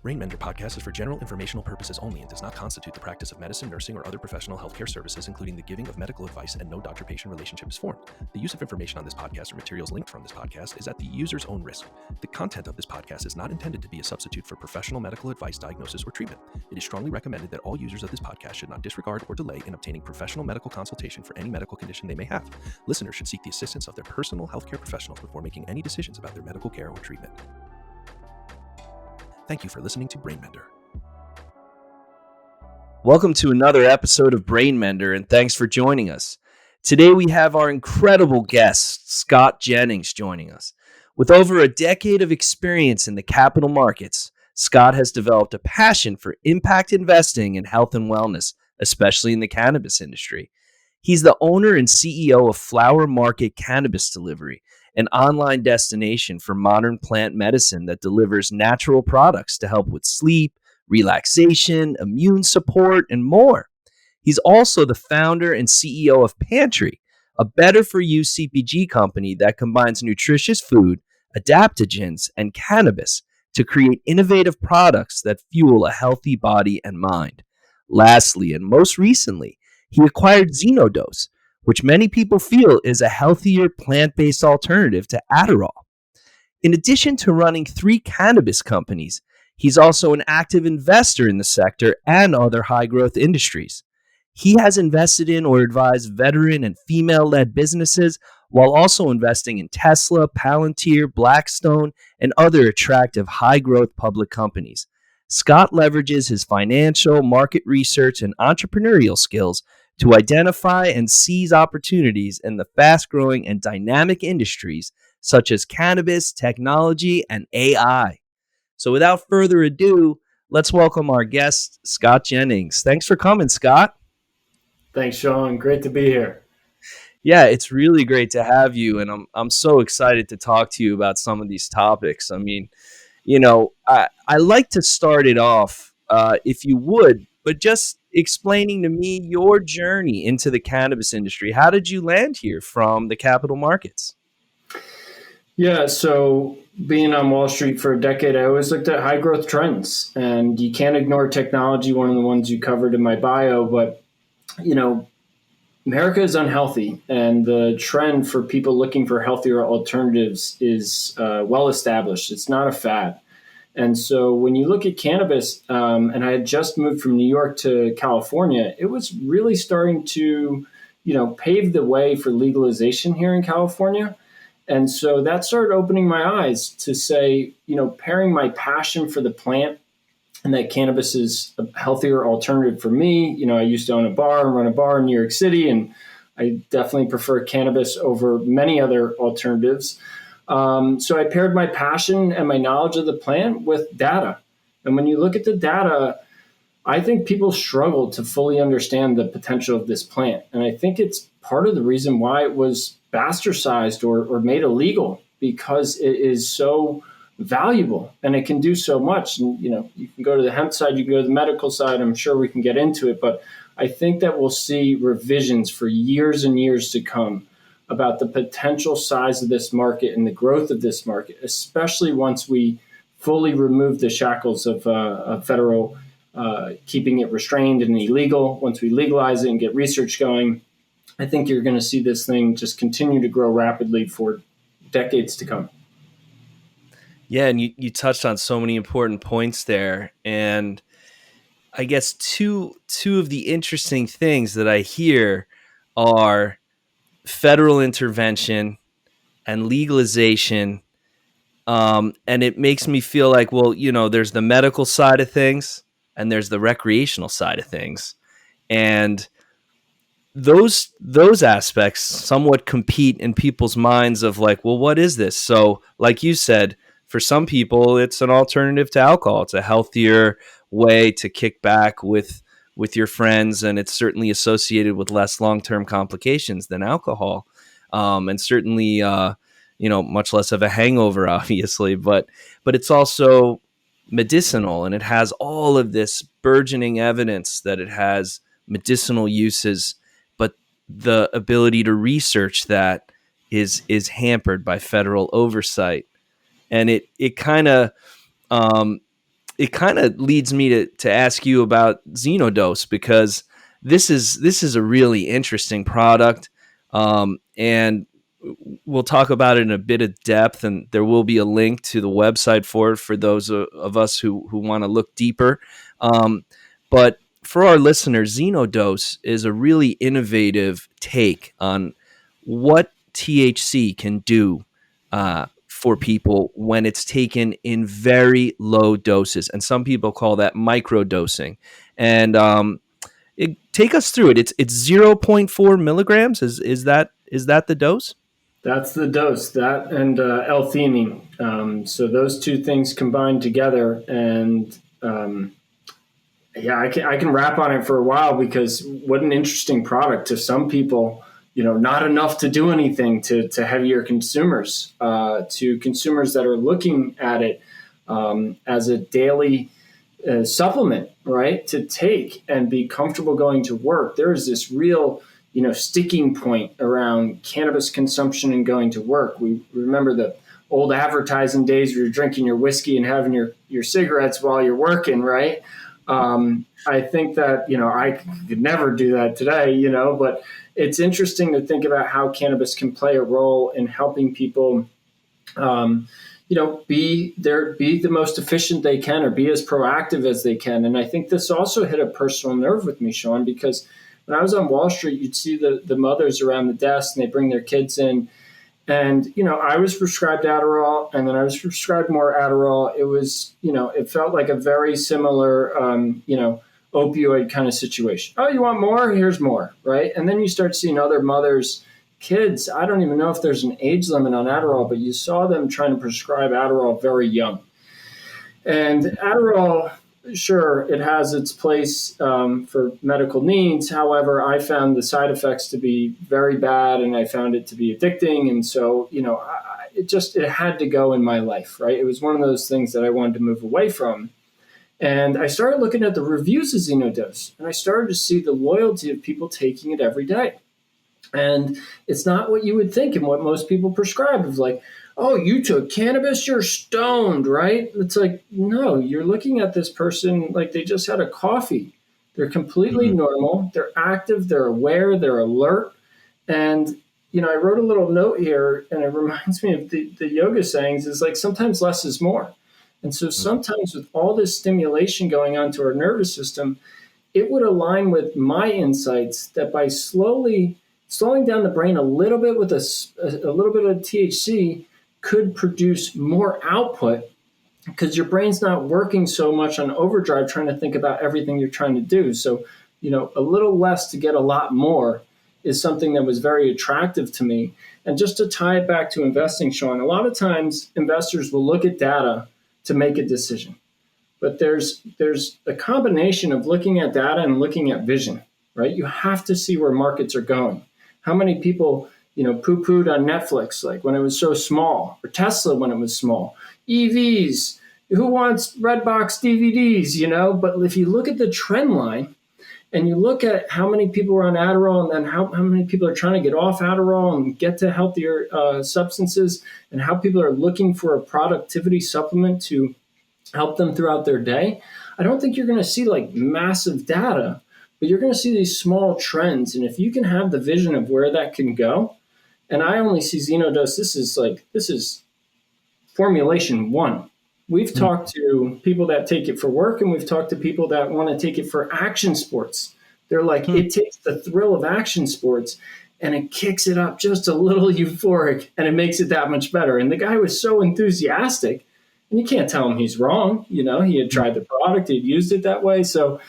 BrainMender podcast is for general informational purposes only and does not constitute the practice of medicine, nursing, or other professional healthcare services, including the giving of medical advice, and no doctor-patient relationship is formed. The use of information on this podcast or materials linked from this podcast is at the user's own risk. The content of this podcast is not intended to be a substitute for professional medical advice, diagnosis, or treatment. It is strongly recommended that all users of this podcast should not disregard or delay in obtaining professional medical consultation for any medical condition they may have. Listeners should seek the assistance of their personal healthcare professionals before making any decisions about their medical care or treatment. Thank you for listening to BrainMender. Welcome to another episode of BrainMender, and thanks for joining us. Today we have our incredible guest, Scott Jennings, joining us. With over a decade of experience in the capital markets, Scott has developed a passion for impact investing in health and wellness, especially in the cannabis industry. He's the owner and CEO of Flower Market Cannabis Delivery, an online destination for modern plant medicine that delivers natural products to help with sleep, relaxation, immune support, and more. He's also the founder and CEO of Pantry, a better-for-you CPG company that combines nutritious food, adaptogens, and cannabis to create innovative products that fuel a healthy body and mind. Lastly, and most recently, he acquired Xenodose, which many people feel is a healthier plant-based alternative to Adderall. In addition to running 3 cannabis companies, he's also an active investor in the sector and other high-growth industries. He has invested in or advised veteran and female-led businesses while also investing in Tesla, Palantir, Blackstone, and other attractive high-growth public companies. Scott leverages his financial, market research, and entrepreneurial skills to identify and seize opportunities in the fast-growing and dynamic industries such as cannabis, technology, and AI. So without further ado, let's welcome our guest, Scott Jennings. Thanks for coming, Scott. Thanks, Sean. Great to be here. Yeah, it's really great to have you, and I'm so excited to talk to you about some of these topics. I mean, I like to start it off, if you would, but just explaining to me your journey into the cannabis industry. How did you land here from the capital markets? Yeah, so being on Wall Street for a decade, I always looked at high growth trends, and you can't ignore technology, one of the ones you covered in my bio, but America is unhealthy, and the trend for people looking for healthier alternatives is well established. It's not a fad. And so when you look at cannabis, and I had just moved from New York to California, it was really starting to, pave the way for legalization here in California. And so that started opening my eyes to say, pairing my passion for the plant and that cannabis is a healthier alternative for me. I used to own a bar and run a bar in New York City, and I definitely prefer cannabis over many other alternatives. So I paired my passion and my knowledge of the plant with data. And when you look at the data, I think people struggle to fully understand the potential of this plant. And I think it's part of the reason why it was bastardized or made illegal, because it is so valuable and it can do so much. And, you can go to the hemp side, you can go to the medical side. I'm sure we can get into it, but I think that we'll see revisions for years and years to come about the potential size of this market and the growth of this market, especially once we fully remove the shackles of federal keeping it restrained and illegal. Once we legalize it and get research going, I think you're going to see this thing just continue to grow rapidly for decades to come. Yeah, and you touched on so many important points there. And I guess two of the interesting things that I hear are federal intervention and legalization. And it makes me feel like, well, there's the medical side of things and there's the recreational side of things. And those aspects somewhat compete in people's minds of like, well, what is this? So like you said, for some people, it's an alternative to alcohol. It's a healthier way to kick back with your friends, and it's certainly associated with less long-term complications than alcohol, and certainly, much less of a hangover, obviously. But it's also medicinal, and it has all of this burgeoning evidence that it has medicinal uses, but the ability to research that is hampered by federal oversight. And it kind of it kind of leads me to ask you about Xenodose, because this is a really interesting product, and we'll talk about it in a bit of depth, and there will be a link to the website for those of us who want to look deeper. But for our listeners, Xenodose is a really innovative take on what THC can do for people when it's taken in very low doses, and some people call that microdosing. And take us through it. It's 0.4 milligrams. Is that the dose? That's the dose, that and L-theanine. So those two things combined together, and I can rap on it for a while, because what an interesting product to some people. Not enough to do anything to heavier consumers, to consumers that are looking at it as a daily supplement, right? To take and be comfortable going to work. There is this real, sticking point around cannabis consumption and going to work. We remember the old advertising days where you're drinking your whiskey and having your cigarettes while you're working, right? I think that, I could never do that today, but it's interesting to think about how cannabis can play a role in helping people, be the most efficient they can, or be as proactive as they can. And I think this also hit a personal nerve with me, Sean, because when I was on Wall Street, you'd see the mothers around the desk, and they bring their kids in. And, I was prescribed Adderall, and then I was prescribed more Adderall. It was, it felt like a very similar, opioid kind of situation. Oh, you want more? Here's more, right? And then you start seeing other mothers, kids. I don't even know if there's an age limit on Adderall, but you saw them trying to prescribe Adderall very young. And Adderall, sure, it has its place for medical needs. However, I found the side effects to be very bad, and I found it to be addicting. And so, it had to go in my life, right? It was one of those things that I wanted to move away from. And I started looking at the reviews of Xenodose, and I started to see the loyalty of people taking it every day. And it's not what you would think and what most people prescribe. It's like, oh, you took cannabis, you're stoned, right? It's like, no, you're looking at this person like they just had a coffee. They're completely normal. They're active. They're aware. They're alert. And, I wrote a little note here, and it reminds me of the yoga sayings, is like, sometimes less is more. And so sometimes with all this stimulation going on to our nervous system, it would align with my insights that by slowing down the brain a little bit with a little bit of THC could produce more output, because your brain's not working so much on overdrive trying to think about everything you're trying to do. So, a little less to get a lot more is something that was very attractive to me. And just to tie it back to investing, Sean, a lot of times investors will look at data to make a decision. But there's a combination of looking at data and looking at vision, right? You have to see where markets are going. How many people, poo-pooed on Netflix, like when it was so small, or Tesla when it was small, EVs, who wants Redbox DVDs, But if you look at the trend line, and you look at how many people are on Adderall, and then how many people are trying to get off Adderall and get to healthier substances, and how people are looking for a productivity supplement to help them throughout their day, I don't think you're going to see like massive data, but you're going to see these small trends. And if you can have the vision of where that can go, and I only see Xenodose, this is formulation one. We've talked to people that take it for work, and we've talked to people that want to take it for action sports. They're like, it takes the thrill of action sports and it kicks it up just a little euphoric, and it makes it that much better. And the guy was so enthusiastic, and you can't tell him he's wrong. He had tried the product, he'd used it that way. So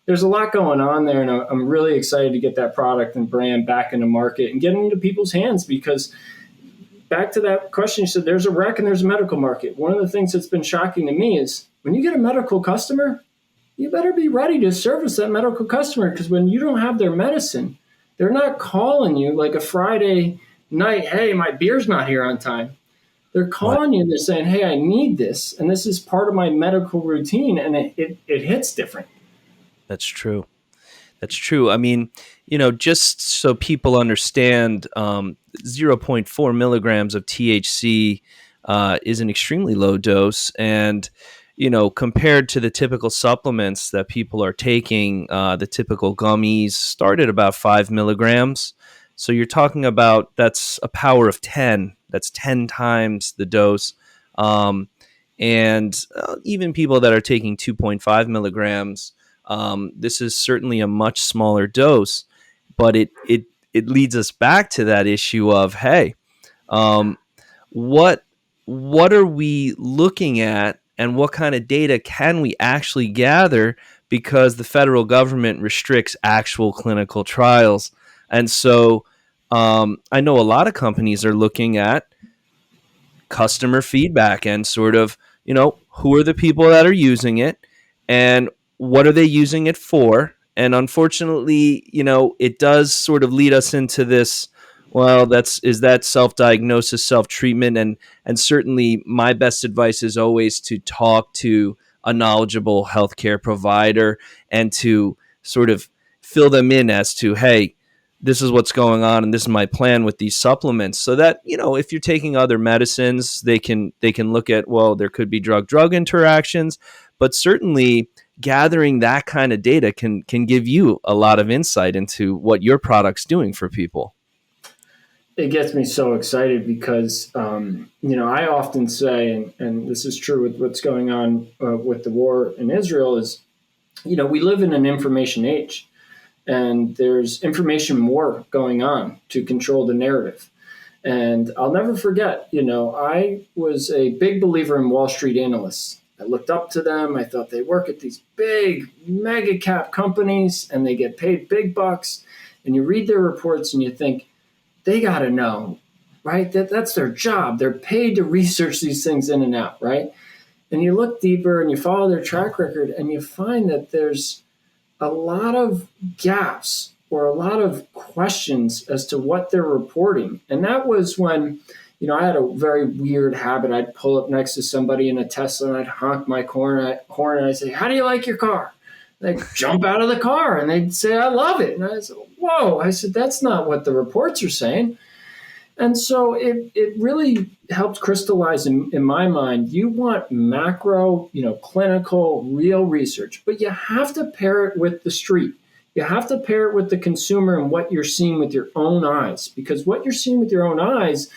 there's a lot going on there, and I'm really excited to get that product and brand back into market and get it into people's hands, because back to that question, you said there's a rec and there's a medical market. One of the things that's been shocking to me is when you get a medical customer, you better be ready to service that medical customer, because when you don't have their medicine, they're not calling you like a Friday night, hey, my beer's not here on time. They're calling you, they're saying, hey, I need this, and this is part of my medical routine, and it hits different. That's true. That's true. I mean, just so people understand, 0.4 milligrams of THC is an extremely low dose. And, compared to the typical supplements that people are taking, the typical gummies start at about 5 milligrams. So you're talking about, that's a power of 10. That's 10 times the dose. And even people that are taking 2.5 milligrams, this is certainly a much smaller dose, but it leads us back to that issue of, hey, um, what what are we looking at, and what kind of data can we actually gather, because the federal government restricts actual clinical trials. And so I know a lot of companies are looking at customer feedback and sort of, who are the people that are using it, and what are they using it for. And unfortunately, it does sort of lead us into this, well, is that self-diagnosis, self-treatment? And certainly my best advice is always to talk to a knowledgeable healthcare provider and to sort of fill them in as to, hey, this is what's going on and this is my plan with these supplements, so that, if you're taking other medicines, they can look at, well, there could be drug interactions, but certainly gathering that kind of data can give you a lot of insight into what your product's doing for people. It gets me so excited because, I often say, and this is true with what's going on with the war in Israel, is, we live in an information age, and there's information war going on to control the narrative. And I'll never forget, I was a big believer in Wall Street analysts. I looked up to them. I thought they work at these big mega cap companies and they get paid big bucks. And you read their reports and you think, they got to know, right? That's their job. They're paid to research these things in and out, right? And you look deeper and you follow their track record and you find that there's a lot of gaps or a lot of questions as to what they're reporting. And that was when, I had a very weird habit. I'd pull up next to somebody in a Tesla and I'd honk my horn and I'd say, "How do you like your car?" They'd jump out of the car and they'd say, "I love it." And I said, "Whoa." I said, "That's not what the reports are saying." And so it really helped crystallize in my mind. You want macro, clinical, real research, but you have to pair it with the street. You have to pair it with the consumer and what you're seeing with your own eyes, because what you're seeing with your own eyes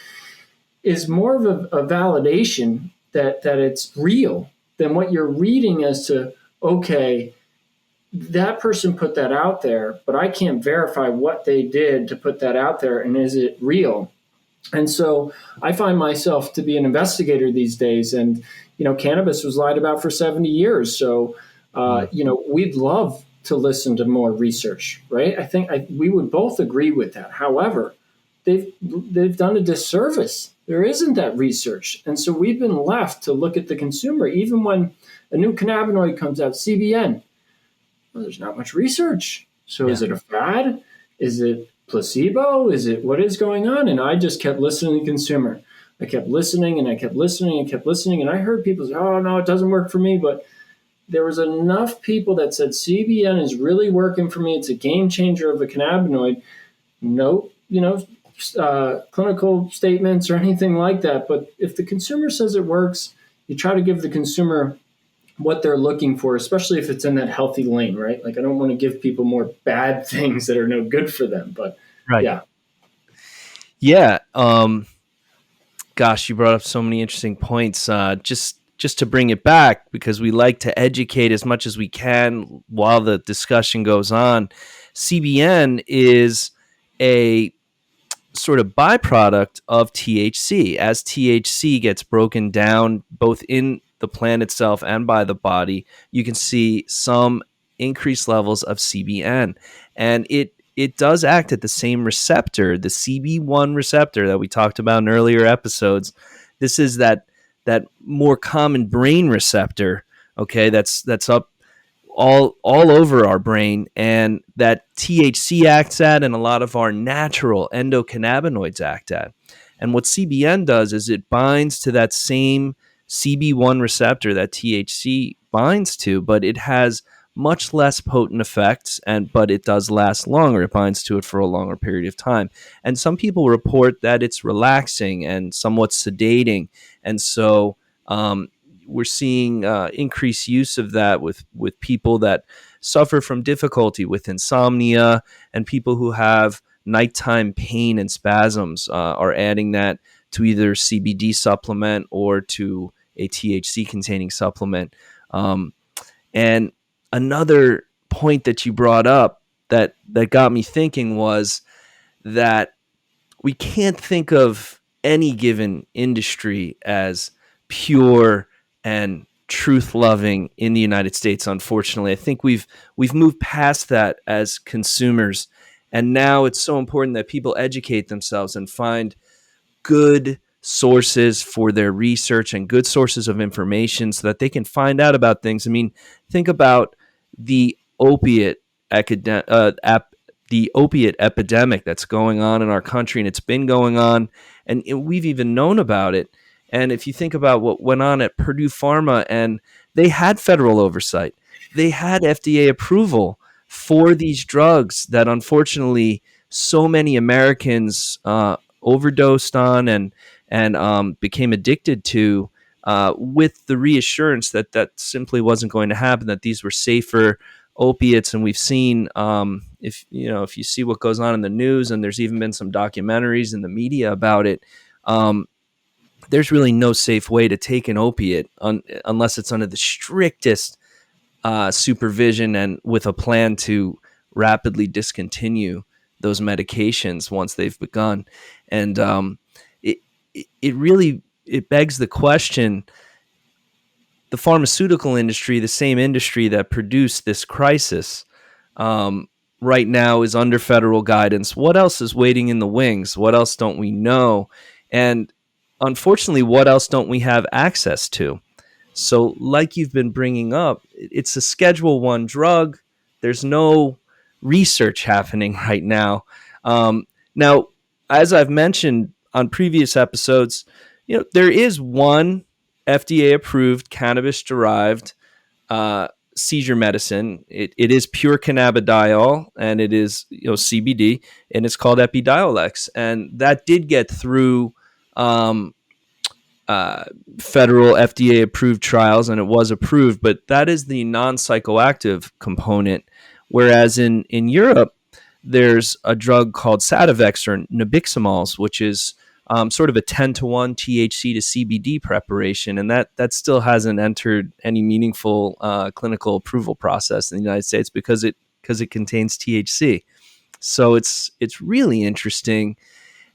is more of a validation that it's real than what you're reading as to, okay, that person put that out there, but I can't verify what they did to put that out there, and is it real? And so I find myself to be an investigator these days, and cannabis was lied about for 70 years. So we'd love to listen to more research, right? I think we would both agree with that. However, they've done a disservice. There isn't that research, and so we've been left to look at the consumer. Even when a new cannabinoid comes out, CBN, well, there's not much research. So Is it a fad? Is it placebo? Is it, what is going on? And I just kept listening to the consumer. I kept listening and I kept listening and kept listening. And I heard people say, "Oh, no, it doesn't work for me." But there was enough people that said CBN is really working for me. It's a game changer of a cannabinoid. No, clinical statements or anything like that. But if the consumer says it works, you try to give the consumer what they're looking for, especially if it's in that healthy lane, right? Like, I don't want to give people more bad things that are no good for them, but right. Yeah. Yeah. Gosh, you brought up so many interesting points. Just to bring it back, because we like to educate as much as we can while the discussion goes on. CBN is a sort of byproduct of THC. As THC gets broken down both in the plant itself and by the body, you can see some increased levels of CBN, and it does act at the same receptor, the CB1 receptor that we talked about in earlier episodes. This is that more common brain receptor, okay, that's up all over our brain, and that THC acts at, and a lot of our natural endocannabinoids act at. And what CBN does is it binds to that same CB1 receptor that THC binds to, but it has much less potent effects, but it does last longer. It binds to it for a longer period of time. And some people report that it's relaxing and somewhat sedating. And so we're seeing increased use of that with people that suffer from difficulty with insomnia, and people who have nighttime pain and spasms are adding that to either CBD supplement or to a THC containing supplement. And another point that you brought up that got me thinking was that we can't think of any given industry as pure and truth loving in the United States. Unfortunately, I think we've moved past that as consumers, and now it's so important that people educate themselves and find good sources for their research and good sources of information so that they can find out about things. I mean, think about the the opiate epidemic that's going on in our country, and it's been going on, and we've even known about it. And if you think about what went on at Purdue Pharma, and they had federal oversight, they had FDA approval for these drugs that unfortunately so many Americans overdosed on and became addicted to, with the reassurance that that simply wasn't going to happen, that these were safer opiates. And we've seen, if you see what goes on in the news, and there's even been some documentaries in the media about it, there's really no safe way to take an opiate unless it's under the strictest supervision and with a plan to rapidly discontinue those medications once they've begun. And it really begs the question: the pharmaceutical industry, the same industry that produced this crisis, right now is under federal guidance. What else is waiting in the wings? What else don't we know? And unfortunately, what else don't we have access to? So like you've been bringing up, it's a Schedule I drug. There's no research happening right now. Now, as I've mentioned on previous episodes, there is one FDA-approved cannabis-derived seizure medicine. It is pure cannabidiol, and it is CBD, and it's called Epidiolex, and that did get through federal FDA-approved trials, and it was approved. But that is the non-psychoactive component, whereas in Europe, there's a drug called Sativex or Nabiximols, which is sort of a 10-to-1 THC to CBD preparation, and that still hasn't entered any meaningful clinical approval process in the United States because it contains THC. So it's really interesting,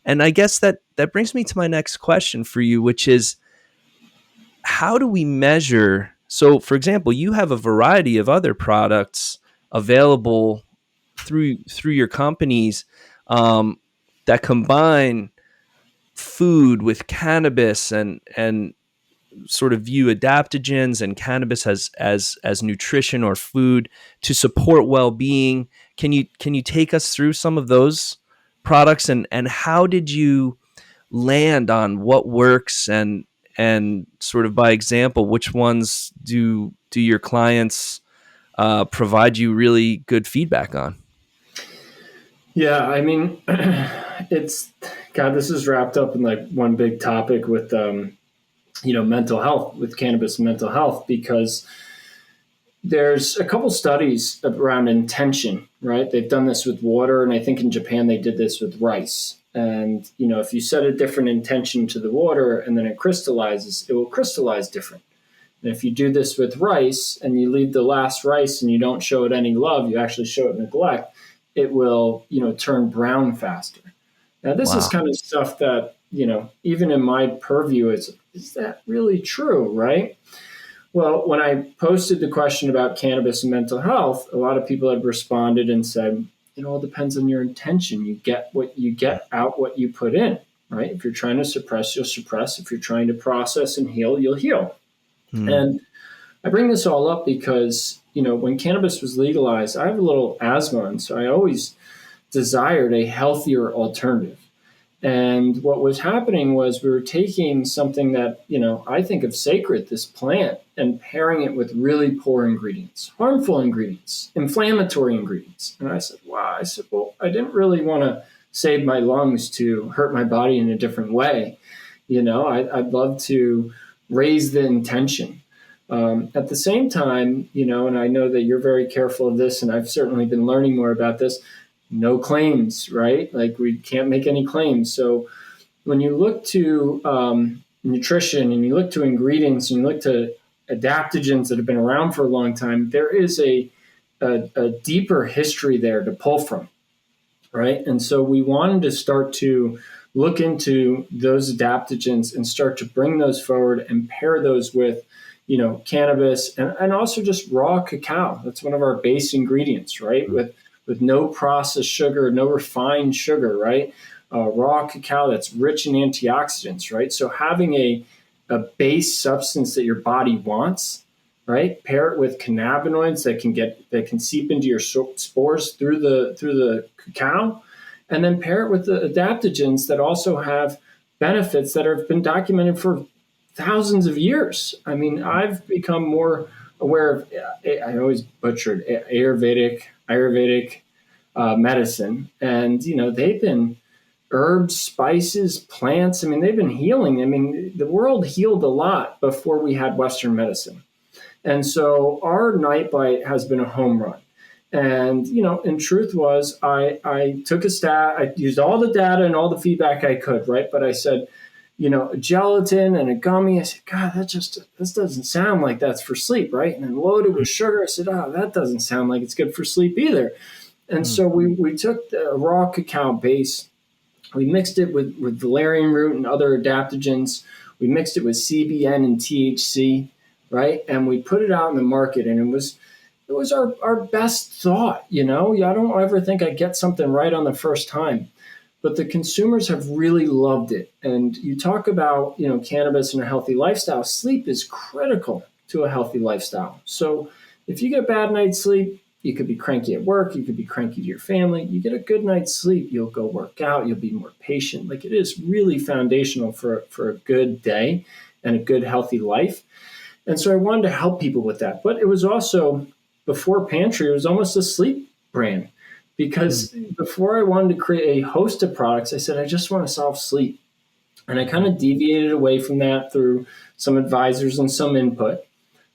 and I guess that brings me to my next question for you, which is, how do we measure? So, for example, you have a variety of other products available through your companies that combine food with cannabis and sort of view adaptogens and cannabis as nutrition or food to support well-being. Can you take us through some of those products, and how did you land on what works, and sort of by example, which ones do your clients provide you really good feedback on? Yeah, I mean, this is wrapped up in like one big topic with, mental health, with cannabis and mental health, because there's a couple studies around intention, right? They've done this with water, and I think in Japan they did this with rice. And, if you set a different intention to the water and then it crystallizes, it will crystallize different. And if you do this with rice and you leave the last rice and you don't show it any love, you actually show it neglect, it will, turn brown faster. Now, this is kind of stuff that, even in my purview, is that really true, right? Well, when I posted the question about cannabis and mental health, a lot of people have responded and said, it all depends on your intention. You get out what you put in, right? If you're trying to suppress, you'll suppress. If you're trying to process and heal, you'll heal. And I bring this all up because, when cannabis was legalized, I have a little asthma, and so I always desired a healthier alternative. And what was happening was we were taking something that, I think of sacred, this plant, and pairing it with really poor ingredients, harmful ingredients, inflammatory ingredients. And I said, wow, well, I didn't really want to save my lungs to hurt my body in a different way. I'd love to raise the intention. At the same time, and I know that you're very careful of this, and I've certainly been learning more about this, no claims, right? Like we can't make any claims. So when you look to nutrition and you look to ingredients and you look to adaptogens that have been around for a long time, there is a deeper history there to pull from, right? And so we wanted to start to look into those adaptogens and start to bring those forward and pair those with, cannabis and also just raw cacao. That's one of our base ingredients, right? With no processed sugar, no refined sugar, right? Raw cacao that's rich in antioxidants, right? So having a base substance that your body wants, right? Pair it with cannabinoids that can seep into your spores through the cacao, and then pair it with the adaptogens that also have benefits that have been documented for thousands of years. I mean, I've become more aware of, I always butchered Ayurvedic medicine, and they've been herbs, spices, plants. I mean, they've been healing. I mean, the world healed a lot before we had Western medicine. And so our night bite has been a home run. And, in truth was, I took a stat, I used all the data and all the feedback I could, right? But I said, a gelatin and a gummy. I said, God, this doesn't sound like that's for sleep, right? And then loaded with sugar. I said, that doesn't sound like it's good for sleep either. And so we took the raw cacao base, we mixed it with valerian root and other adaptogens. We mixed it with CBN and THC, right? And we put it out in the market, and it was our best thought, I don't ever think I get something right on the first time. But the consumers have really loved it. And you talk about, cannabis and a healthy lifestyle. Sleep is critical to a healthy lifestyle. So if you get a bad night's sleep, you could be cranky at work. You could be cranky to your family. You get a good night's sleep, you'll go work out. You'll be more patient. Like, it is really foundational for a good day and a good, healthy life. And so I wanted to help people with that. But it was also, before Pantry, it was almost a sleep brand. Because before I wanted to create a host of products, I said, I just want to solve sleep. And I kind of deviated away from that through some advisors and some input.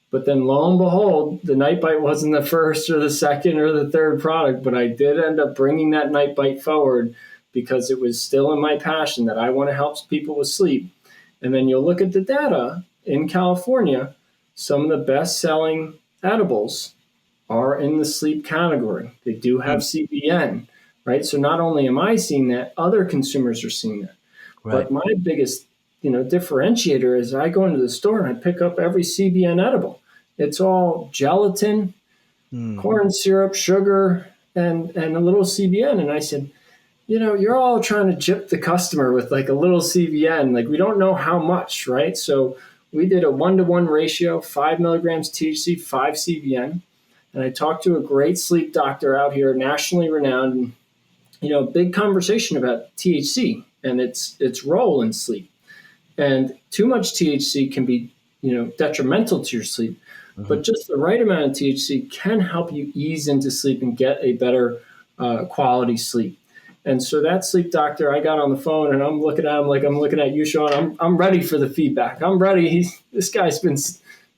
But then lo and behold, the Night Bite wasn't the first or the second or the third product, but I did end up bringing that Night Bite forward because it was still in my passion that I want to help people with sleep. And then you'll look at the data in California, some of the best-selling edibles are in the sleep category. They do have CBN, right? So not only am I seeing that, other consumers are seeing that. Right. But my biggest, differentiator is I go into the store and I pick up every CBN edible. It's all gelatin, corn syrup, sugar, and a little CBN. And I said, you're all trying to gyp the customer with like a little CBN. Like, we don't know how much, right? So we did a 1-to-1 ratio, 5 milligrams THC, 5 CBN. And I talked to a great sleep doctor out here, nationally renowned, and, big conversation about THC and its role in sleep. And too much THC can be, detrimental to your sleep, but just the right amount of THC can help you ease into sleep and get a better quality sleep. And so that sleep doctor, I got on the phone and I'm looking at him like I'm looking at you, Sean. I'm ready for the feedback. I'm ready. This guy's been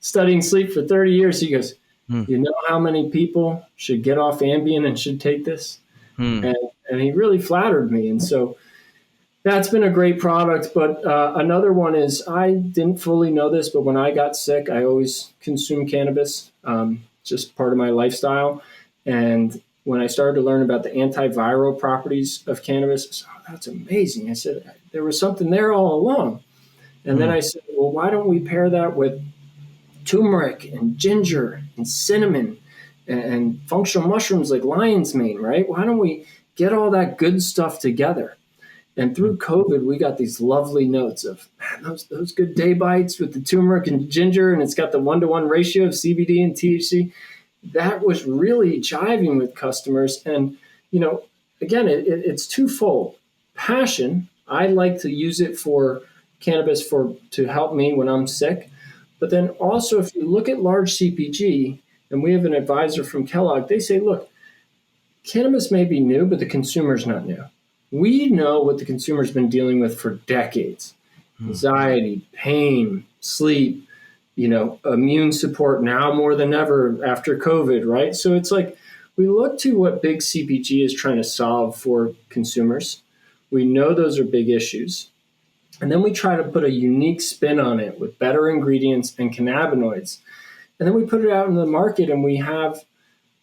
studying sleep for 30 years. He goes, you know how many people should get off Ambien and should take this? And he really flattered me. And so that's been a great product. But another one is, I didn't fully know this, but when I got sick, I always consumed cannabis, just part of my lifestyle. And when I started to learn about the antiviral properties of cannabis, I said, that's amazing. I said, there was something there all along. And then I said, well, why don't we pair that with turmeric and ginger and cinnamon and functional mushrooms like lion's mane, right? Why don't we get all that good stuff together? And through COVID, we got these lovely notes of, man, those good day bites with the turmeric and ginger, and it's got the 1-to-1 ratio of CBD and THC. That was really jiving with customers. And, again, it's twofold. Passion, I like to use it for cannabis to help me when I'm sick. But then also, if you look at large CPG, and we have an advisor from Kellogg, they say, look, cannabis may be new, but the consumer's not new. We know what the consumer's been dealing with for decades. Anxiety, pain, sleep, immune support now more than ever after COVID, right? So it's like we look to what big CPG is trying to solve for consumers. We know those are big issues. And then we try to put a unique spin on it with better ingredients and cannabinoids. And then we put it out in the market, and we have,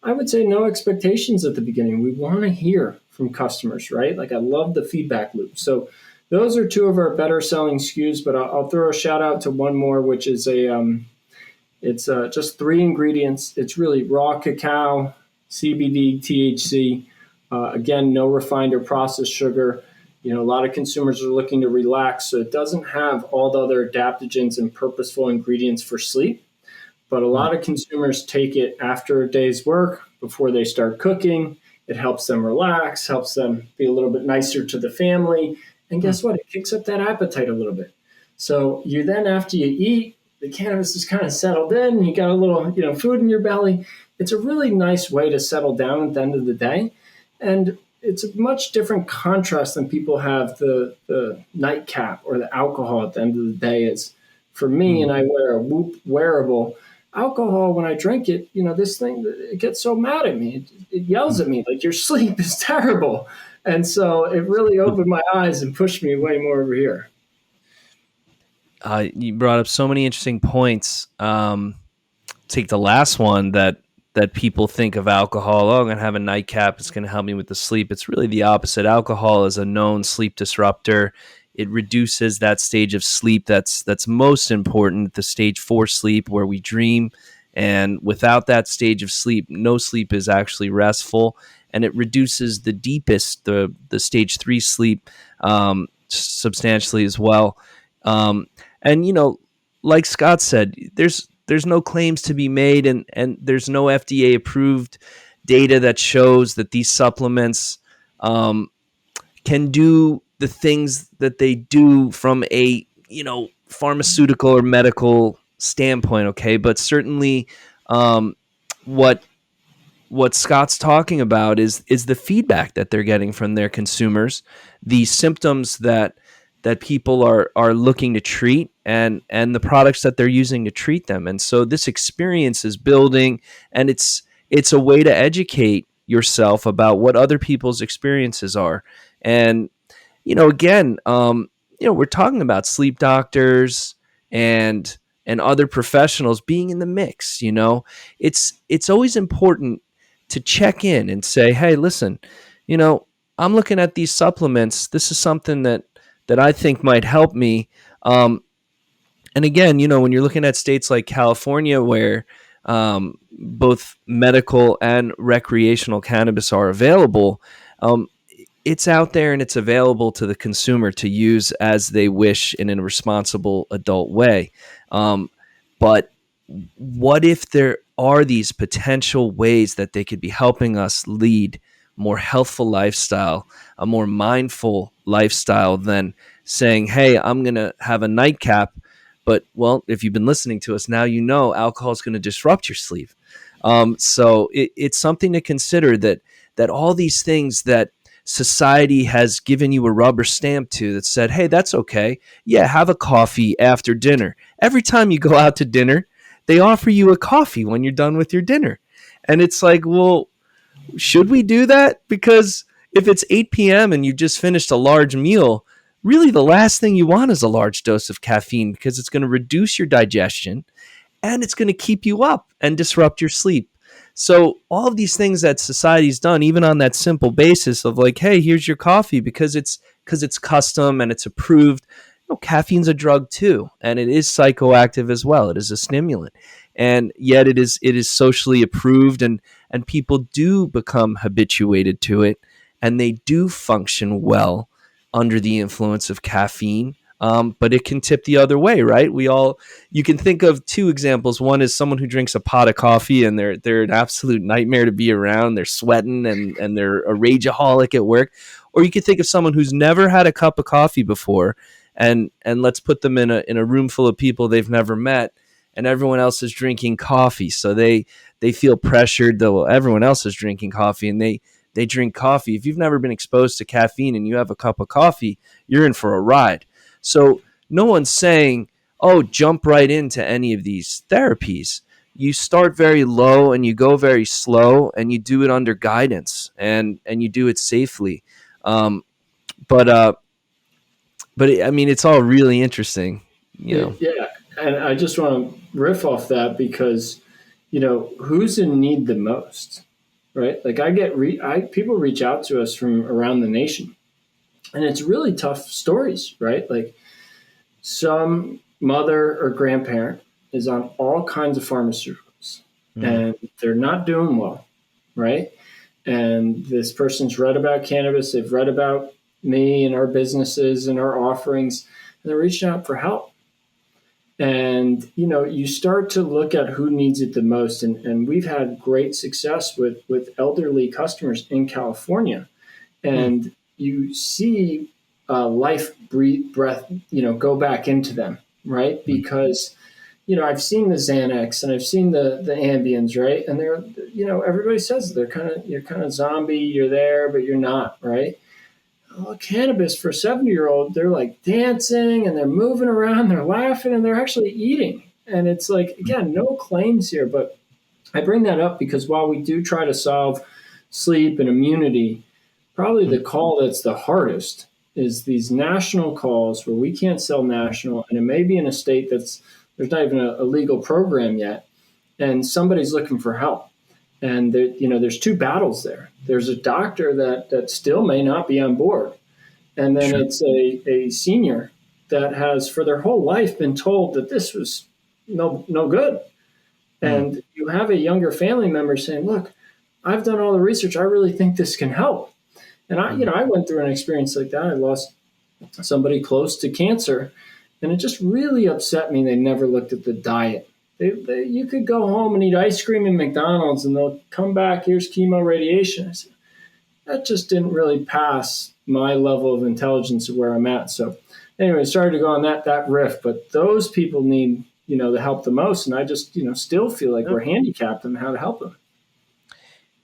I would say, no expectations at the beginning. We want to hear from customers, right? Like, I love the feedback loop. So those are two of our better selling SKUs, but I'll throw a shout out to one more, which is it's just 3 ingredients. It's really raw cacao, CBD, THC. Again, no refined or processed sugar. A lot of consumers are looking to relax, so it doesn't have all the other adaptogens and purposeful ingredients for sleep. But a lot of consumers take it after a day's work, before they start cooking. It helps them relax, helps them be a little bit nicer to the family. And guess what? It kicks up that appetite a little bit. So you then, after you eat, the cannabis is kind of settled in. You got a little, food in your belly. It's a really nice way to settle down at the end of the day. And it's a much different contrast than people have the nightcap or the alcohol at the end of the day. Is for me, and I wear a Whoop wearable. Alcohol, when I drink it, this thing, it gets so mad at me. It yells at me like, your sleep is terrible. And so it really opened my eyes and pushed me way more over here. You brought up so many interesting points. Take the last one that people think of alcohol. Oh, I'm going to have a nightcap. It's going to help me with the sleep. It's really the opposite. Alcohol is a known sleep disruptor. It reduces that stage of sleep that's most important, the stage 4 sleep, where we dream. And without that stage of sleep, no sleep is actually restful. And it reduces the deepest, the stage 3 sleep substantially as well. And like Scott said, there's no claims to be made, and there's no FDA approved data that shows that these supplements can do the things that they do from a pharmaceutical or medical standpoint. Okay, but certainly what Scott's talking about is the feedback that they're getting from their consumers, the symptoms that people are looking to treat, and the products that they're using to treat them. And so this experience is building, and it's a way to educate yourself about what other people's experiences are. And again, we're talking about sleep doctors and other professionals being in the mix. It's always important to check in and say, hey, listen, I'm looking at these supplements. This is something that I think might help me. And again, when you're looking at states like California, where both medical and recreational cannabis are available, it's out there and it's available to the consumer to use as they wish in a responsible adult way. But what if there are these potential ways that they could be helping us lead more healthful lifestyle, a more mindful lifestyle, than saying, hey, I'm going to have a nightcap. But, well, if you've been listening to us, now alcohol is going to disrupt your sleep. So it's something to consider, that all these things that society has given you a rubber stamp to, that said, hey, that's okay. Yeah, have a coffee after dinner. Every time you go out to dinner, they offer you a coffee when you're done with your dinner. And it's like, well, should we do that? Because if it's 8 p.m. and you just finished a large meal, really the last thing you want is a large dose of caffeine, because it's going to reduce your digestion and it's going to keep you up and disrupt your sleep. So all of these things that society's done, even on that simple basis of like, hey, here's your coffee, because it's custom and it's approved. Caffeine's a drug too, and it is psychoactive as well. It is a stimulant, and yet it is socially approved, and people do become habituated to it, and they do function well under the influence of caffeine. But it can tip the other way, right? You can think of 2 examples. One is someone who drinks a pot of coffee and they're an absolute nightmare to be around. They're sweating and they're a rageaholic at work. Or you could think of someone who's never had a cup of coffee before, and let's put them in a room full of people they've never met, and everyone else is drinking coffee. So they feel pressured, though everyone else is drinking coffee, and they drink coffee. If you've never been exposed to caffeine and you have a cup of coffee, you're in for a ride. So no one's saying, oh, jump right into any of these therapies. You start very low and you go very slow, and you do it under guidance, and you do it safely. Um, but I mean, it's all really interesting, you know. Yeah, and I just want to riff off that because, who's in need the most, right? Like people reach out to us from around the nation, and it's really tough stories, right? Like some mother or grandparent is on all kinds of pharmaceuticals, and they're not doing well, right? And this person's read about cannabis, they've read about me and our businesses and our offerings, and they're reaching out for help. And you start to look at who needs it the most, and we've had great success with elderly customers in California, and you see life breath go back into them, right? Because I've seen the Xanax and I've seen the Ambiens, right? And they're everybody says you're kind of zombie, you're there but you're not, right? Cannabis for a 70-year-old, they're like dancing and they're moving around, they're laughing, and they're actually eating. And it's like, again, no claims here, but I bring that up because while we do try to solve sleep and immunity, probably the call that's the hardest is these national calls where we can't sell national, and it may be in a state there's not even a legal program yet, and somebody's looking for help. And there's two battles there. There's a doctor that still may not be on board. And then it's a senior that has for their whole life been told that this was no good. And you have a younger family member saying, look, I've done all the research. I really think this can help. And I went through an experience like that. I lost somebody close to cancer, and it just really upset me. They never looked at the diet. You could go home and eat ice cream and McDonald's, and they'll come back, here's chemo radiation. I said, that just didn't really pass my level of intelligence of where I'm at. So anyway, sorry to go on that riff, but those people need, the help the most. And I just, still feel like we're handicapped in how to help them.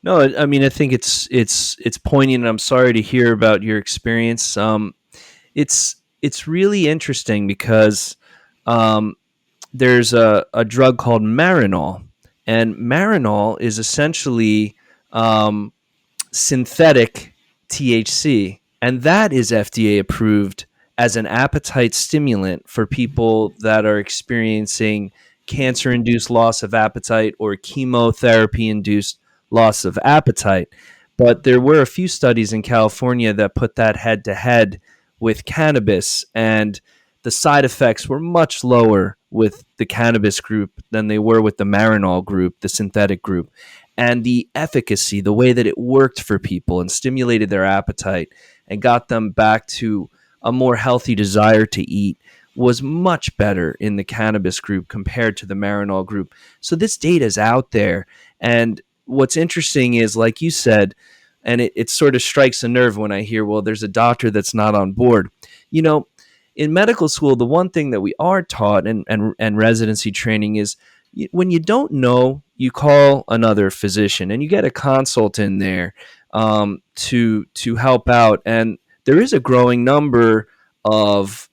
No, I mean, I think it's poignant. I'm sorry to hear about your experience. It's really interesting because there's a drug called Marinol, and Marinol is essentially synthetic THC, and that is FDA approved as an appetite stimulant for people that are experiencing cancer-induced loss of appetite or chemotherapy-induced loss of appetite. But there were a few studies in California that put that head-to-head with cannabis, and the side effects were much lower with the cannabis group than they were with the Marinol group, the synthetic group. And the efficacy, the way that it worked for people and stimulated their appetite and got them back to a more healthy desire to eat, was much better in the cannabis group compared to the Marinol group. So this data is out there. And what's interesting is, like you said, and it sort of strikes a nerve when I hear, well, there's a doctor that's not on board. In medical school, the one thing that we are taught and residency training is when you don't know, you call another physician and you get a consult in there to help out. And there is a growing number of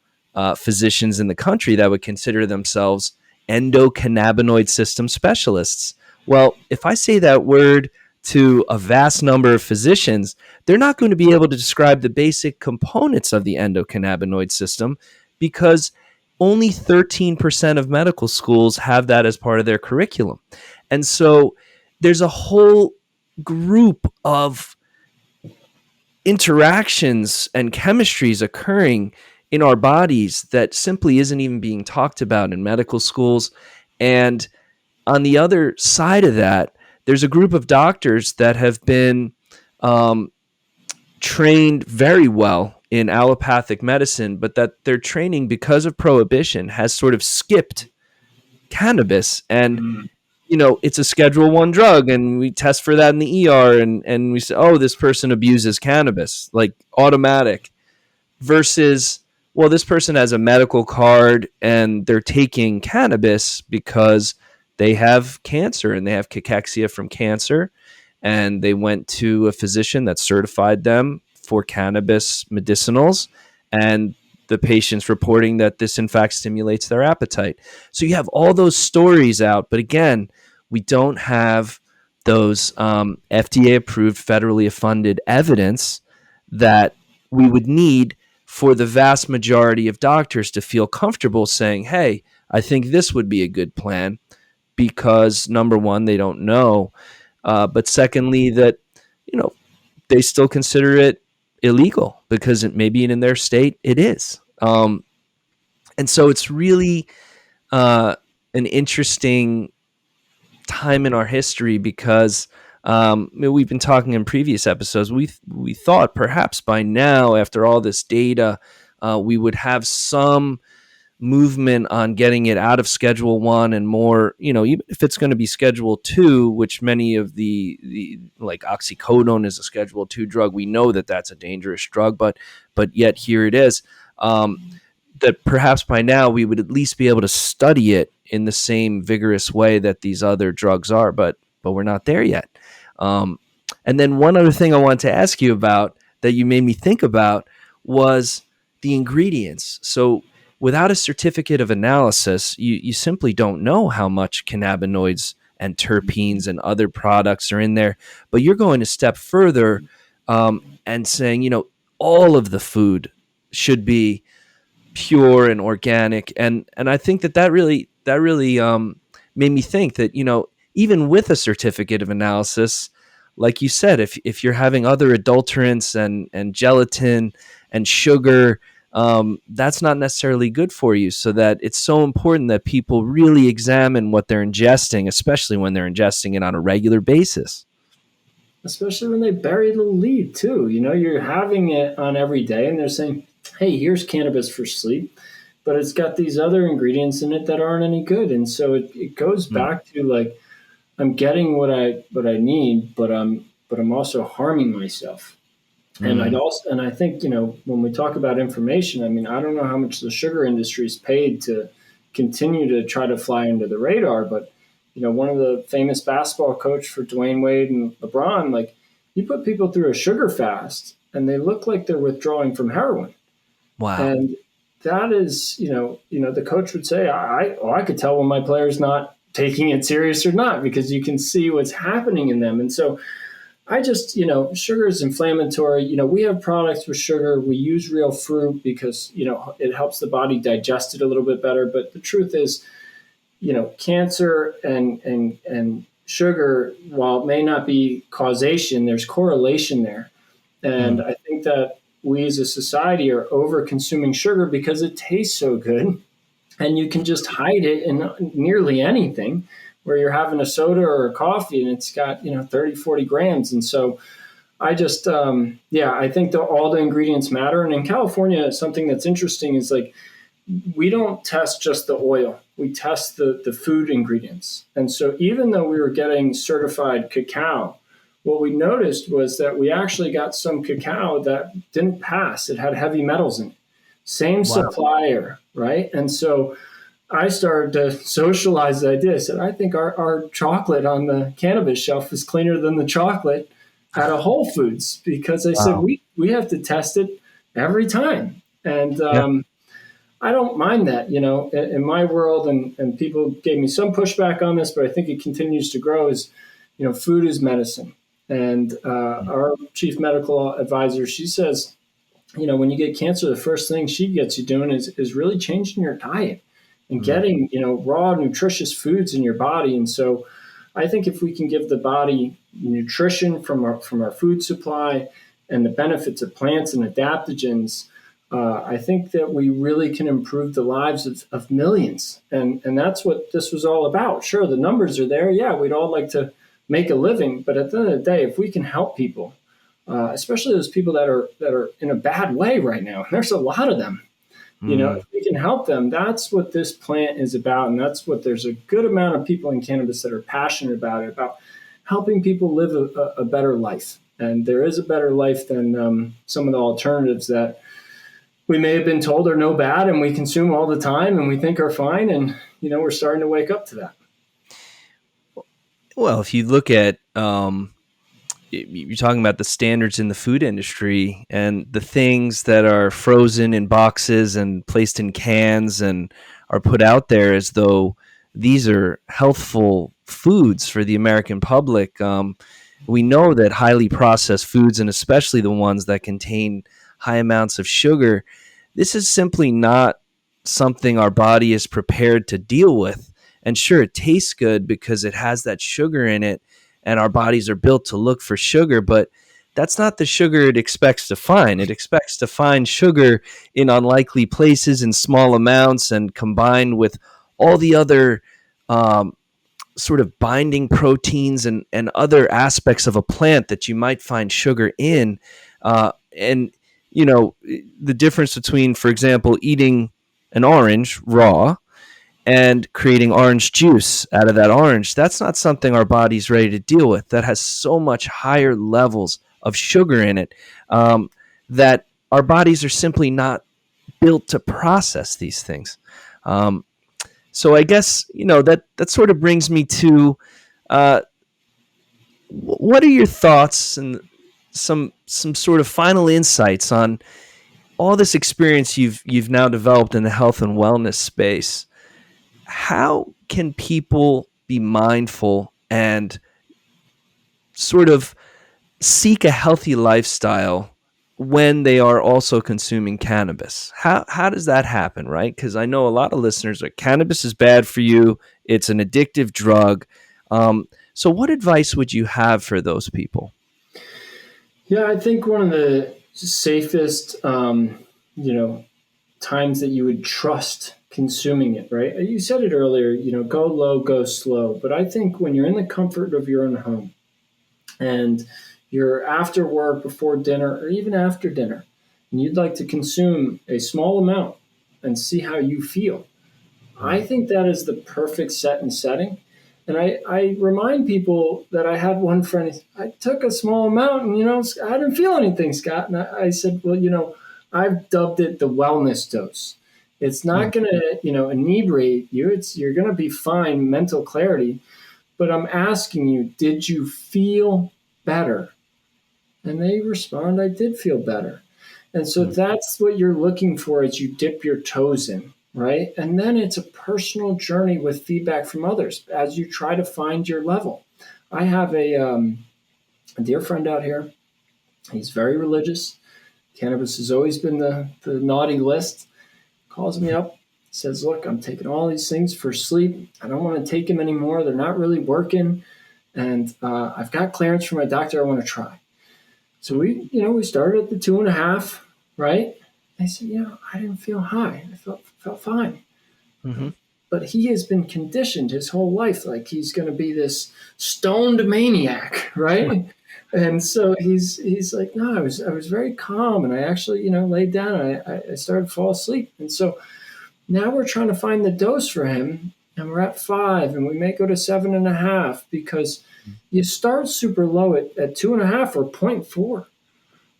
physicians in the country that would consider themselves endocannabinoid system specialists. Well, if I say that word to a vast number of physicians, they're not going to be able to describe the basic components of the endocannabinoid system because only 13% of medical schools have that as part of their curriculum. And so there's a whole group of interactions and chemistries occurring in our bodies that simply isn't even being talked about in medical schools. And on the other side of that, there's a group of doctors that have been trained very well in allopathic medicine, but that their training, because of prohibition, has sort of skipped cannabis. And it's a Schedule I drug, and we test for that in the ER, and we say, oh, this person abuses cannabis, like automatic, versus, well, this person has a medical card and they're taking cannabis because they have cancer and they have cachexia from cancer, and they went to a physician that certified them for cannabis medicinals, and the patients reporting that this in fact stimulates their appetite. So you have all those stories out, but again, we don't have those FDA approved, federally funded evidence that we would need for the vast majority of doctors to feel comfortable saying, hey, I think this would be a good plan, because number one, they don't know. But secondly, that, they still consider it illegal because maybe in their state it is. And so it's really an interesting time in our history because we've been talking in previous episodes. We thought perhaps by now, after all this data, we would have some movement on getting it out of Schedule 1 and more, even if it's going to be Schedule 2, which many of the like oxycodone is a Schedule 2 drug. We know that that's a dangerous drug, but yet here it is. That perhaps by now we would at least be able to study it in the same vigorous way that these other drugs are, but we're not there yet. And then one other thing I wanted to ask you about that you made me think about was the ingredients. So without a certificate of analysis, you simply don't know how much cannabinoids and terpenes and other products are in there. But you're going a step further and saying, all of the food should be pure and organic. And I think that really made me think that, even with a certificate of analysis, like you said, if you're having other adulterants and gelatin and sugar, that's not necessarily good for you. So that it's so important that people really examine what they're ingesting, especially when they're ingesting it on a regular basis. Especially when they bury the lead too. You're having it on every day and they're saying, hey, here's cannabis for sleep, but it's got these other ingredients in it that aren't any good. And so it goes back to like, I'm getting what I need, but I'm also harming myself. And I think, when we talk about information, I mean, I don't know how much the sugar industry is paid to continue to try to fly under the radar, but one of the famous basketball coach for Dwayne Wade and LeBron, like, you put people through a sugar fast and they look like they're withdrawing from heroin. Wow. And that is, the coach would say, I could tell when my player's not taking it serious or not, because you can see what's happening in them. And so I just, sugar is inflammatory. We have products with sugar. We use real fruit because, it helps the body digest it a little bit better. But the truth is, cancer and sugar, while it may not be causation, there's correlation there. And I think that we as a society are over consuming sugar because it tastes so good and you can just hide it in nearly anything, where you're having a soda or a coffee and it's got, 30, 40 grams. And so I just, I think that all the ingredients matter. And in California, something that's interesting is like, we don't test just the oil, we test the food ingredients. And so even though we were getting certified cacao, what we noticed was that we actually got some cacao that didn't pass. It had heavy metals in it. Same supplier, right? And so I started to socialize the idea. I said, I think our chocolate on the cannabis shelf is cleaner than the chocolate at a Whole Foods, because I said, we have to test it every time. And I don't mind that, in my world, and people gave me some pushback on this, but I think it continues to grow, is, food is medicine. And our chief medical advisor, she says, when you get cancer, the first thing she gets you doing is really changing your diet and getting, raw, nutritious foods in your body. And so I think if we can give the body nutrition from our food supply and the benefits of plants and adaptogens, I think that we really can improve the lives of millions. And that's what this was all about. Sure, the numbers are there. Yeah, we'd all like to make a living. But at the end of the day, if we can help people, especially those people that are in a bad way right now, and there's a lot of them, if we can help them, that's what this plant is about. And that's what there's a good amount of people in cannabis that are passionate about helping people live a better life. And there is a better life than some of the alternatives that we may have been told are no bad and we consume all the time and we think are fine. And, we're starting to wake up to that. Well, if you look at you're talking about the standards in the food industry and the things that are frozen in boxes and placed in cans and are put out there as though these are healthful foods for the American public. We know that highly processed foods, and especially the ones that contain high amounts of sugar, this is simply not something our body is prepared to deal with. And sure, it tastes good because it has that sugar in it, and our bodies are built to look for sugar, but that's not the sugar it expects to find. It expects to find sugar in unlikely places in small amounts and combined with all the other sort of binding proteins and other aspects of a plant that you might find sugar in. And, you know, the difference between, for example, eating an orange raw and creating orange juice out of that orange, that's not something our body's ready to deal with. That has so much higher levels of sugar in it that our bodies are simply not built to process these things. So I guess, you know, that sort of brings me to what are your thoughts and some sort of final insights on all this experience you've now developed in the health and wellness space? How can people be mindful and sort of seek a healthy lifestyle when they are also consuming cannabis? How does that happen, right? Because I know a lot of listeners are, cannabis is bad for you. It's an addictive drug. So what advice would you have for those people? Yeah, I think one of the safest, times that you would trust consuming it, right? You said it earlier, go low, go slow. But I think when you're in the comfort of your own home and you're after work, before dinner, or even after dinner, and you'd like to consume a small amount and see how you feel, I think that is the perfect setting. And I remind people that I had one friend, I took a small amount and, I didn't feel anything, Scott. And I said, well, I've dubbed it the wellness dose. It's not going to, inebriate you. You're going to be fine, mental clarity. But I'm asking you, did you feel better? And they respond, I did feel better. And so that's what you're looking for as you dip your toes in, right? And then it's a personal journey with feedback from others as you try to find your level. I have a dear friend out here. He's very religious. Cannabis has always been the naughty list. Calls me up, says, look, I'm taking all these things for sleep. I don't want to take them anymore. They're not really working. And I've got clearance from my doctor. I want to try. So we started at the 2.5, right? I said, I didn't feel high. I felt fine. Mm-hmm. But he has been conditioned his whole life like he's going to be this stoned maniac, right? And so he's like, no, I was very calm, and I actually laid down and I started to fall asleep. And so now we're trying to find the dose for him, and we're at 5, and we may go to 7.5 because you start super low at 2.5 or 0.4.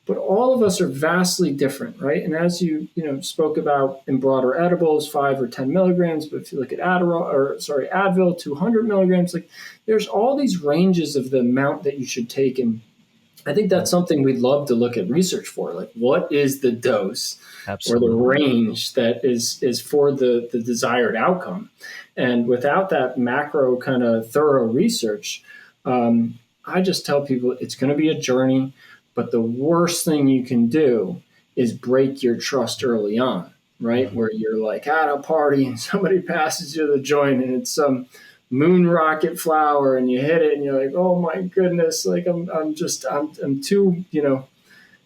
But all of us are vastly different, right? And as you spoke about in broader edibles, 5 or 10 milligrams, but if you look at Advil, 200 milligrams, like there's all these ranges of the amount that you should take. And I think that's something we'd love to look at research for. Like, what is the dose Absolutely. or the range that is for the desired outcome? And without that macro kind of thorough research, I just tell people it's going to be a journey. But the worst thing you can do is break your trust early on, right? Mm-hmm. Where you're like at a party and somebody passes you the joint and it's some moon rocket flower and you hit it and you're like, oh my goodness, like I'm too,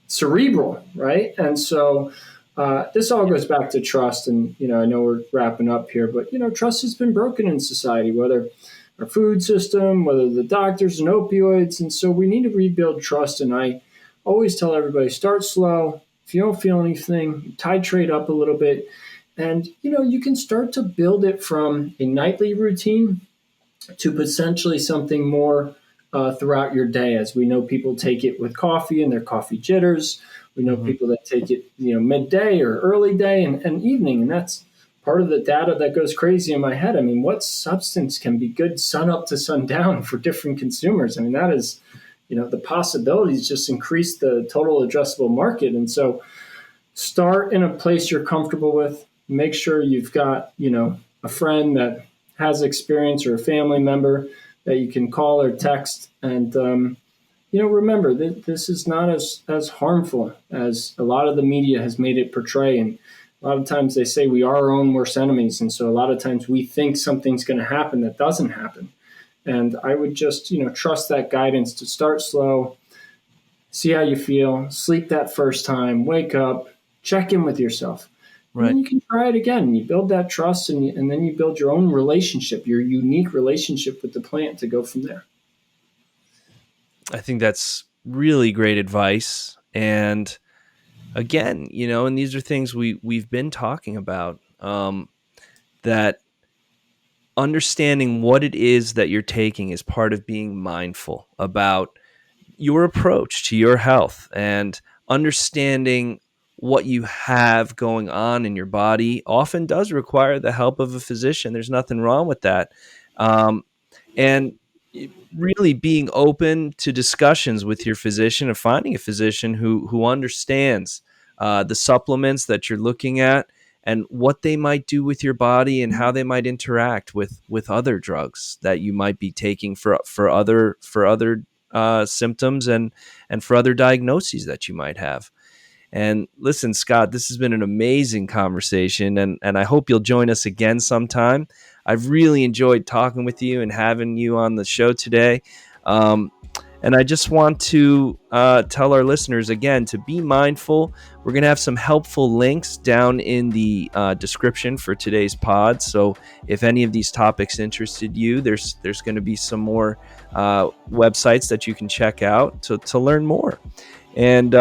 cerebral, right? And so this all goes back to trust. And, I know we're wrapping up here, but, trust has been broken in society, whether our food system, whether the doctors and opioids. And so we need to rebuild trust. And I always tell everybody, start slow. If you don't feel anything, titrate up a little bit. And, you can start to build it from a nightly routine to potentially something more throughout your day. As we know, people take it with coffee and their coffee jitters. We know people that take it, midday or early day and evening. And that's part of the data that goes crazy in my head. I mean, what substance can be good sun up to sundown for different consumers? I mean, that is the possibilities just increase the total addressable market. And so start in a place you're comfortable with. Make sure you've got, a friend that has experience or a family member that you can call or text. And, remember that this is not as harmful as a lot of the media has made it portray. And a lot of times they say we are our own worst enemies. And so a lot of times we think something's going to happen that doesn't happen. And I would just, trust that guidance to start slow, see how you feel, sleep that first time, wake up, check in with yourself. Right. And then you can try it again. You build that trust, and then you build your own relationship, your unique relationship with the plant to go from there. I think that's really great advice. And again, and these are things we've been talking about, that understanding what it is that you're taking is part of being mindful about your approach to your health, and understanding what you have going on in your body often does require the help of a physician. There's nothing wrong with that. And really being open to discussions with your physician, and finding a physician who understands the supplements that you're looking at and what they might do with your body and how they might interact with other drugs that you might be taking for other symptoms and for other diagnoses that you might have. And listen, Scott, this has been an amazing conversation, and I hope you'll join us again sometime. I've really enjoyed talking with you and having you on the show today. And I just want to tell our listeners again to be mindful. We're going to have some helpful links down in the description for today's pod. So if any of these topics interested you, there's going to be some more websites that you can check out to learn more. And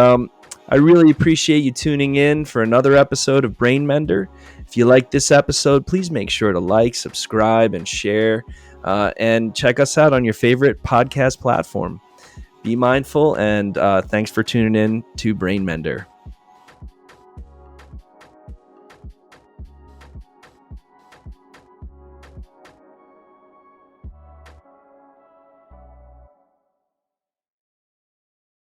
I really appreciate you tuning in for another episode of BrainMender. If you like this episode, please make sure to like, subscribe, and share. And check us out on your favorite podcast platform. Be mindful, and thanks for tuning in to BrainMender.